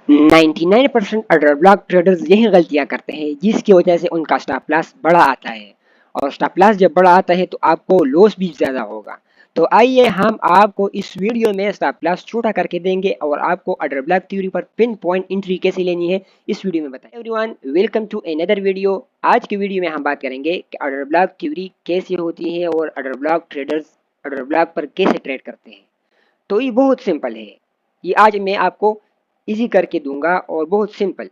99% order block traders यही गलतियां करते हैं, जिसकी वजह से उनका स्टॉप लॉस बड़ा आता है। और स्टॉप लॉस जब बड़ा आता है तो आपको लॉस भी ज़्यादा होगा। तो आइए हम आपको इस वीडियो में स्टॉप लॉस छोटा करके देंगे और आपको ऑर्डर ब्लॉक थ्योरी पर पिन पॉइंट एंट्री कैसे लेनी है इस वीडियो में बताएं। Everyone, welcome to another video. आज की वीडियो में हम बात करेंगे कि ऑर्डर ब्लॉक थ्योरी कैसे होती है और order block traders order block पर कैसे ट्रेड करते हैं। तो ये बहुत सिंपल है। ये आज मैं आपको इजी करके दूंगा और बहुत सिंपल।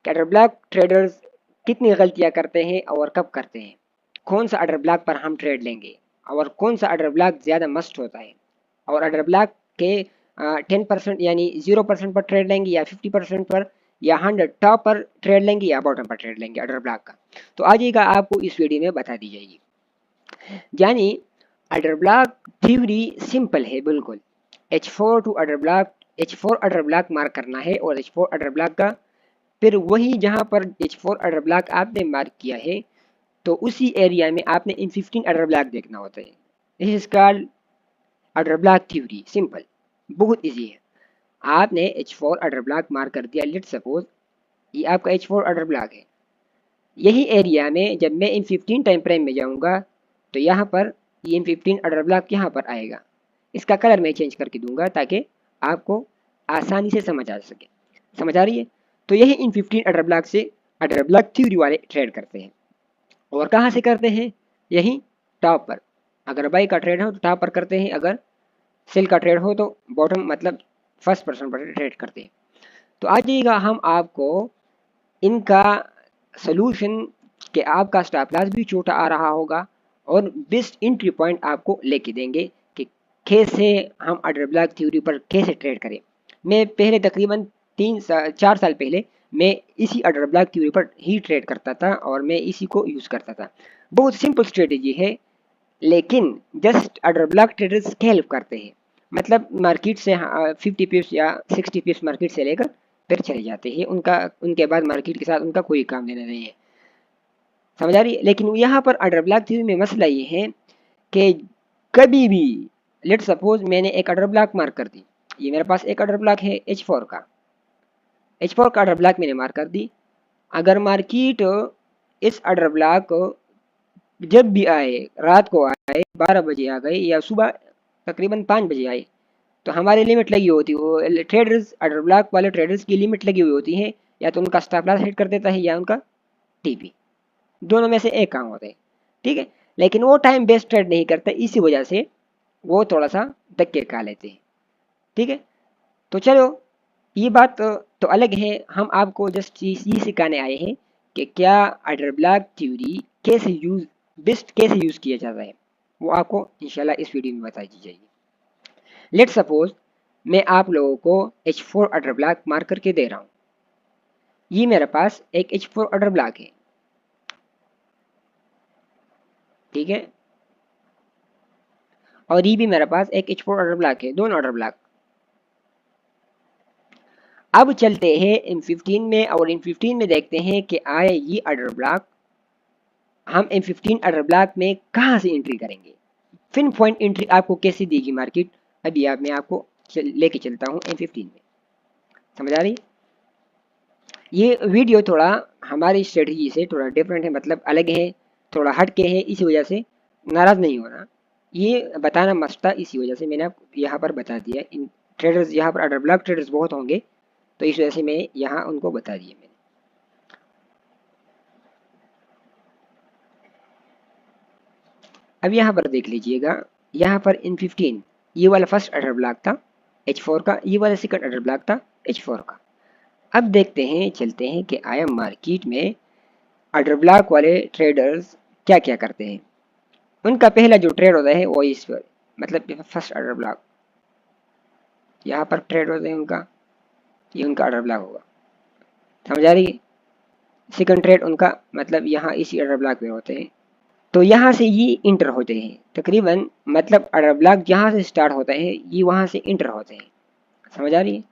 ऑर्डर ब्लॉक ट्रेडर्स कितनी गलतियां करते हैं और कब करते हैं, कौन सा ऑर्डर ब्लॉक पर हम ट्रेड लेंगे और कौन सा ऑर्डर ब्लॉक ज़्यादा मस्ट होता है, और ऑर्डर ब्लॉक के 10% यानी 0% पर ट्रेड लेंगे या 50% पर या 100 टॉप पर ट्रेड लेंगे या बॉटम पर ट्रेड लेंगे ऑर्डर ब्लॉक का। तो आइएगा आपको इस वीडियो में बता दी जाएगी। यानी ऑर्डर ब्लॉक थ्योरी सिंपल है बिल्कुल। H4 to order block, H4 order block mark करना है और H4 ऑर्डर ब्लॉक का फिर वही जहां पर H4 ऑर्डर ब्लॉक आपने मार्क किया है तो उसी एरिया में आपने इन 15 ऑर्डर ब्लॉक देखना होता है। This is called order block theory. Simple, बहुत इजी है। आपने H4 ऑर्डर ब्लॉक मार्क कर दिया। लेट्स सपोज ये आपका H4 ऑर्डर ब्लॉक है। यही एरिया में जब मैं इन 15 टाइम फ्रेम में जाऊंगा तो यहाँ पर ये इन 15 ऑर्डर ब्लॉक यहाँ पर आएगा। इसका कलर मैं चेंज करके दूंगा ताकि आपको आसानी से समझ आ सके। समझ आ रही है? तो यही इन 15 ऑर्डर ब्लॉक से ऑर्डर ब्लॉक थ्योरी वाले ट्रेड करते हैं। और कहाँ से करते हैं? यही टॉप पर। अगर बाई का ट्रेड हो तो टॉप पर करते हैं, अगर सेल का ट्रेड हो तो बॉटम मतलब फर्स्ट पर्सन पर ट्रेड करते हैं। तो आ जाइएगा हम आपको इनका सोल्यूशन कि आपका स्टॉप लॉस भी छोटा आ रहा होगा और बेस्ट एंट्री पॉइंट आपको लेके देंगे कि कैसे हम ऑर्डर ब्लॉक थ्योरी पर कैसे ट्रेड करें। मैं पहले तकरीबन 4 साल पहले मैं इसी ऑर्डर ब्लॉक थ्योरी पर ही ट्रेड करता था और मैं इसी को यूज़ करता था। बहुत सिंपल स्ट्रेटेजी है, लेकिन जस्ट ऑर्डर ब्लॉक ट्रेडर्स क्या हेल्प करते हैं, मतलब मार्केट से 50 पिप्स या 60 पिप्स मार्केट से लेकर फिर चले जाते हैं। उनका उनके बाद मार्केट के साथ उनका कोई काम लेना नहीं है। समझ आ रही है? लेकिन यहाँ पर ऑर्डर ब्लॉक थ्योरी में मसला ये है कि कभी भी लेट सपोज मैंने एक ऑर्डर ब्लॉक मार्क कर दी। ये मेरे पास एक ऑर्डर ब्लॉक है H4 का। H4 का ऑर्डर ब्लॉक मैंने मार्क कर दी। अगर मार्केट इस ऑर्डर ब्लॉक जब भी आए, रात को आए, 12 बजे आ गए या सुबह तकरीबन 5 बजे आए, तो हमारी लिमिट लगी होती है। वो ट्रेडर्स ऑर्डर ब्लॉक वाले ट्रेडर्स की लिमिट लगी हुई होती है, या तो उनका स्टॉप लॉस हिट कर देता है या उनका टीपी, दोनों में से एक काम होता है। ठीक है, लेकिन वो टाइम बेस्ड ट्रेड नहीं करता, इसी वजह से वो थोड़ा सा धक्के खा लेते हैं। ठीक है, तो चलो ये बात तो अलग है। हम आपको जस्ट ये सिखाने आए हैं कि क्या ऑर्डर ब्लॉक थ्योरी कैसे यूज बेस्ट कैसे यूज किया जाता है, वो आपको इंशाल्लाह इस वीडियो में बताई दी जाएगी। लेट सपोज मैं आप लोगों को H4 ऑर्डर ब्लॉक मार्क करके दे रहा हूँ। ये मेरे पास एक H4 ऑर्डर ब्लॉक है। ठीक है, और ये भी मेरे पास एक H4 ऑर्डर ब्लॉक है, दोनों ऑर्डर ब्लॉक। अब चलते हैं M15 में और M15 में देखते हैं कि आए ये ऑर्डर ब्लॉक हम M15 ऑर्डर ब्लॉक में कहाँ से एंट्री करेंगे। पिन पॉइंट एंट्री आपको कैसे देगी मार्केट, अभी मैं आपको लेके चलता हूँ M15 में। समझ आ रही? ये वीडियो थोड़ा हमारी स्ट्रेटजी से थोड़ा डिफरेंट है, मतलब अलग है, थोड़ा हट के है, इसी वजह से नाराज़ नहीं होना। ये बताना मस्ट था, इसी वजह से मैंने आपको यहाँ पर बता दिया। इन ट्रेडर्स यहाँ पर ऑर्डर ब्लॉक ट्रेडर्स बहुत होंगे, तो इस वजह से मैं यहाँ उनको बता दिया मैंने। अब यहाँ पर देख लीजिएगा, यहाँ पर इन 15 ये वाला फर्स्ट ऑर्डर ब्लॉक था H4 का, ये वाला सेकंड ऑर्डर ब्लॉक था H4 का। अब देखते हैं, चलते हैं कि आया मार्केट में ऑर्डर ब्लॉक वाले ट्रेडर्स क्या क्या करते हैं। उनका पहला जो ट्रेड होता है वो इस पर, मतलब फर्स्ट ऑर्डर ब्लॉक यहाँ पर ट्रेड होते हैं उनका, ये उनका ऑर्डर ब्लॉक होगा। समझ आ रही है? सेकंड ट्रेड उनका मतलब यहाँ इसी ऑर्डर ब्लॉक में होते हैं। तो यहाँ से ये इंटर होते हैं तकरीबन, मतलब ऑर्डर ब्लॉक जहाँ से स्टार्ट होता है ये वहाँ से इंटर होते हैं। समझ आ रही है?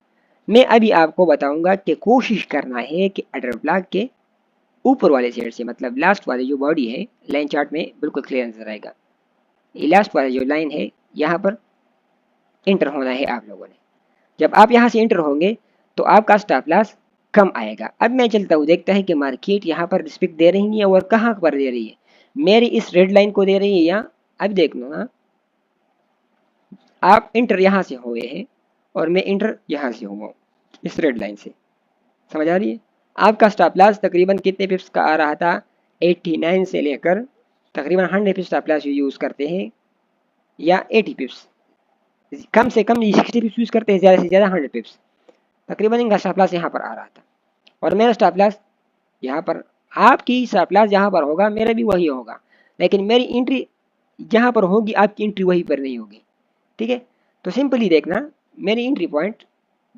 मैं अभी आपको बताऊंगा कि कोशिश करना है कि ऑर्डर ब्लॉक के ऊपर वाले साइड से, मतलब लास्ट वाली जो बॉडी है, लाइन चार्ट में बिल्कुल क्लियर नजर आएगा। ये लास्ट वाला जो लाइन है यहाँ पर इंटर होना है आप लोगों ने। जब आप यहाँ से इंटर होंगे तो आपका स्टॉप लॉस कम आएगा। अब मैं चलता हूँ, देखता है कि मार्केट यहाँ पर रिस्पेक्ट दे रही है और कहाँ पर दे रही है, मेरी इस रेड लाइन को दे रही है या अब देख लो ना, आप इंटर यहाँ से हुए हैं और मैं इंटर यहाँ से हुआ हूँ इस रेड लाइन से, समझ आ रही है। आपका स्टॉप लॉस तकरीबन कितने पिप्स का आ रहा था, 89 से लेकर तकरीबन 100 पिप्स स्टॉप लॉस यूज़ करते हैं या 80 पिप्स, कम से कम 60 पिप्स यूज़ करते हैं, ज़्यादा से ज़्यादा 100 पिप्स तकरीबन इनका स्टॉप लॉस यहाँ पर आ रहा था और मेरा स्टॉप लॉस यहाँ पर। आपकी स्टॉप लॉस जहाँ पर होगा मेरा भी वही होगा, लेकिन मेरी एंट्री जहाँ पर होगी आपकी एंट्री वहीं पर नहीं होगी, ठीक है। तो सिंपली देखना, मेरी एंट्री पॉइंट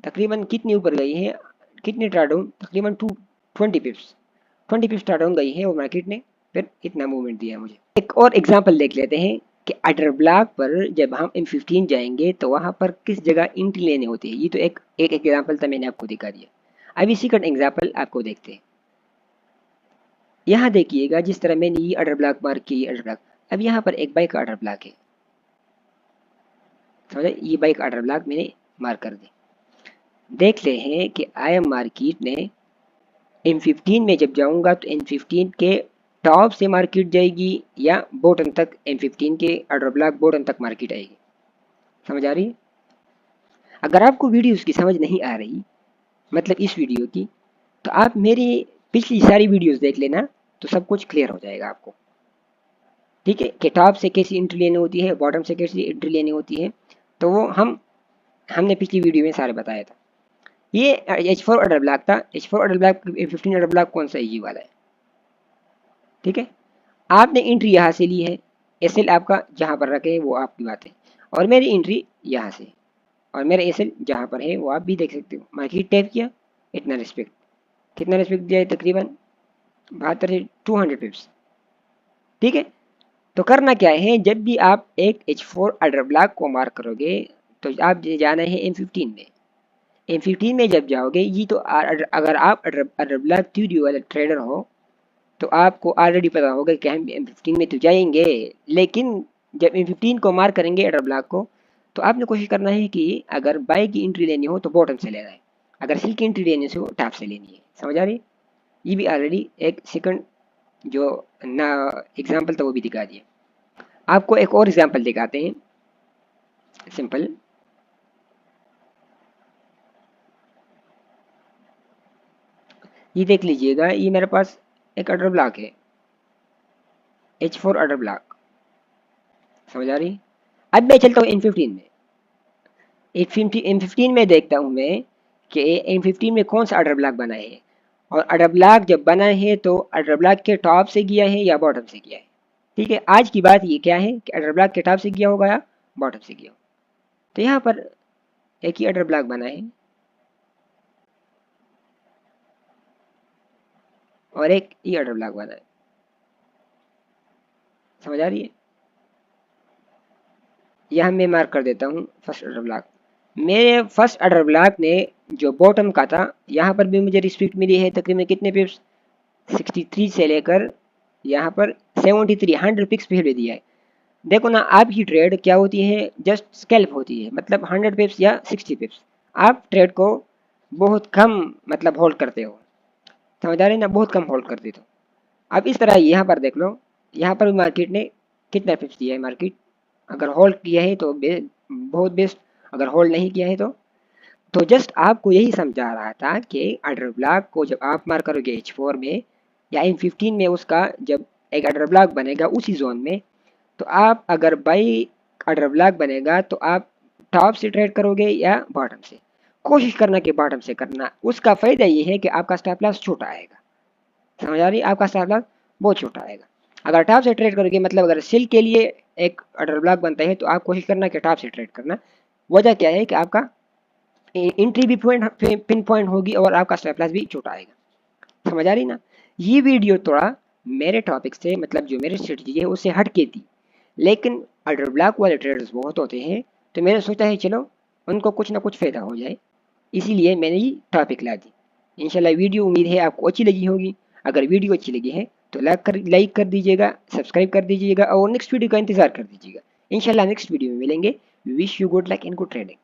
तकरीबन कितनी ऊपर गई है, कितनी ट्रेड डाउन, तकरीबन 20 पिप्स ट्रेड डाउन गई है और मार्केट ने फिर इतना मूवमेंट दिया मुझे। एक और एग्जांपल देख लेते हैं कि ऑर्डर ब्लॉक पर जब हम M15 जाएंगे तो वहाँ पर किस जगह एंट्री लेनी होती है। ये तो एक एग्जाम्पल था, मैंने आपको दिखा दिया। अब इसी का एग्जाम्पल आपको देखते हैं। यहाँ देखिएगा जिस तरह मैंने ये ऑर्डर ब्लॉक मार्क की, ऑर्डर ब्लॉक, अब यहाँ पर एक बाई का ऑर्डर ब्लॉक है, समझे, ये बाई का ऑर्डर ब्लॉक मैंने मार्क कर दी। देख ले हैं कि IM मार्केट ने M15 में जब जाऊंगा तो M15 के टॉप से मार्केट जाएगी या बॉटम तक, M15 के ऑर्डर ब्लॉक बॉटम तक मार्केट आएगी, समझ आ रही है। अगर आपको वीडियोस की समझ नहीं आ रही, मतलब इस वीडियो की, तो आप मेरी पिछली सारी वीडियोस देख लेना तो सब कुछ क्लियर हो जाएगा आपको, ठीक है, कि टॉप से कैसी एंट्री लेनी होती है, बॉटम से कैसी एंट्री लेनी होती है, तो वो हमने पिछली वीडियो में सारे बताया था। ये H4 ऑर्डर ब्लॉक था, H4 order block, 15 order block कौन सा है, ये वाला है, ठीक है। आपने एंट्री यहाँ से ली है, SL आपका जहाँ पर रखे है वो आपकी बात है, और मेरी एंट्री यहाँ से, और मेरा SL जहाँ पर है वो आप भी देख सकते हो। मार्केट टैप किया, इतना रिस्पेक्ट, कितना रिस्पेक्ट दिया है, तकरीबन 72 से 200 पिप्स, ठीक है। तो करना क्या है, जब भी आप एक H4 ऑर्डर ब्लॉक को मार्क करोगे तो आप जाना है M15 में। M15 में जब जाओगे, ये तो अगर आप ऑर्डर ब्लॉक थ्योरी वाला ट्रेडर हो तो आपको ऑलरेडी पता होगा कि हम M15 में तो जाएंगे, लेकिन जब M15 को मार्क करेंगे ऑर्डर ब्लॉक को, तो आपने कोशिश करना है कि अगर बाई की एंट्री लेनी हो तो बॉटम से लेना है, अगर सेल की एंट्री लेनी हो टॉप से लेनी है, समझ आ रही है। ये भी ऑलरेडी एक सेकंड जो ना एग्जाम्पल था वो भी दिखा दिया। आपको एक और एग्जाम्पल दिखाते हैं, सिंपल। ये देख लीजिएगा, ये मेरे पास एक ऑर्डर ब्लॉक है, H4 ऑर्डर ब्लॉक, समझ आ रही। अब मैं चलता हूँ M15 में। M15 में देखता हूँ मैं कि M15 में कौन सा ऑर्डर ब्लॉक बना है, और ऑर्डर ब्लॉक जब बना है तो ऑर्डर ब्लॉक के टॉप से गया है या बॉटम से गया है, ठीक है। आज की बात ये क्या है कि ऑर्डर ब्लॉक के टॉप से गया होगा या बॉटम से गया हो। तो यहाँ पर एक ही ऑर्डर ब्लॉक बना है और एक ई ऑर्डर ब्लॉक बना है, समझ आ रही है। यहाँ मैं मार्क कर देता हूँ फर्स्ट ऑर्डर ब्लॉक। मेरे फर्स्ट ऑर्डर ब्लॉक ने जो बॉटम का था, यहाँ पर भी मुझे रिस्पेक्ट मिली है, तकरीबन कितने पिप्स, 63 से लेकर यहाँ पर 73, 100 पिक्स पहले दिया है। देखो ना, आपकी ट्रेड क्या होती है, जस्ट स्कैल्प होती है, मतलब 100 पिप्स या 60 पिप्स, आप ट्रेड को बहुत कम मतलब होल्ड करते हो, समझ आ रहे ना, बहुत कम होल्ड करते हो। अब इस तरह यहाँ पर देख लो, यहाँ पर भी मार्केट ने कितना पिप्स दिया है, मार्केट अगर होल्ड किया है तो बहुत बेस्ट, अगर होल्ड नहीं किया है तो जस्ट आपको यही समझा रहा था कि ऑर्डर ब्लॉक को जब आप मार करोगे H4 में या M15 में, उसका जब एक ऑर्डर ब्लॉक बनेगा उसी जोन में, तो आप अगर बाई ऑर्डर ब्लॉक बनेगा तो आप टॉप से ट्रेड करोगे या बॉटम से, कोशिश करना कि बॉटम से करना। उसका फ़ायदा ये है कि आपका स्टॉप लॉस छोटा आएगा, समझ आ रही है, आपका स्टॉप लॉस बहुत छोटा आएगा। अगर टॉप से ट्रेड करोगे, मतलब अगर सेल के लिए एक ऑर्डर ब्लॉक बनता है तो आप कोशिश करना कि टॉप से ट्रेड करना। वजह क्या है कि आपका एंट्री भी पिन पॉइंट होगी और आपका स्टॉप लॉस भी छोटा आएगा, समझ आ रही ना। ये वीडियो थोड़ा मेरे टॉपिक से, मतलब जो मेरी स्ट्रेटजी है उससे हट के थी, लेकिन ऑर्डर ब्लॉक वाले ट्रेडर्स बहुत होते हैं, तो मैंने सोचा है चलो उनको कुछ ना कुछ फ़ायदा हो जाए, इसीलिए मैंने ये टॉपिक ला दी। इंशाल्लाह वीडियो उम्मीद है आपको अच्छी लगी होगी। अगर वीडियो अच्छी लगी है तो लाइक कर दीजिएगा, सब्सक्राइब कर दीजिएगा और नेक्स्ट वीडियो का इंतज़ार कर दीजिएगा। इंशाल्लाह नेक्स्ट वीडियो में मिलेंगे। Wish you good luck in good trading.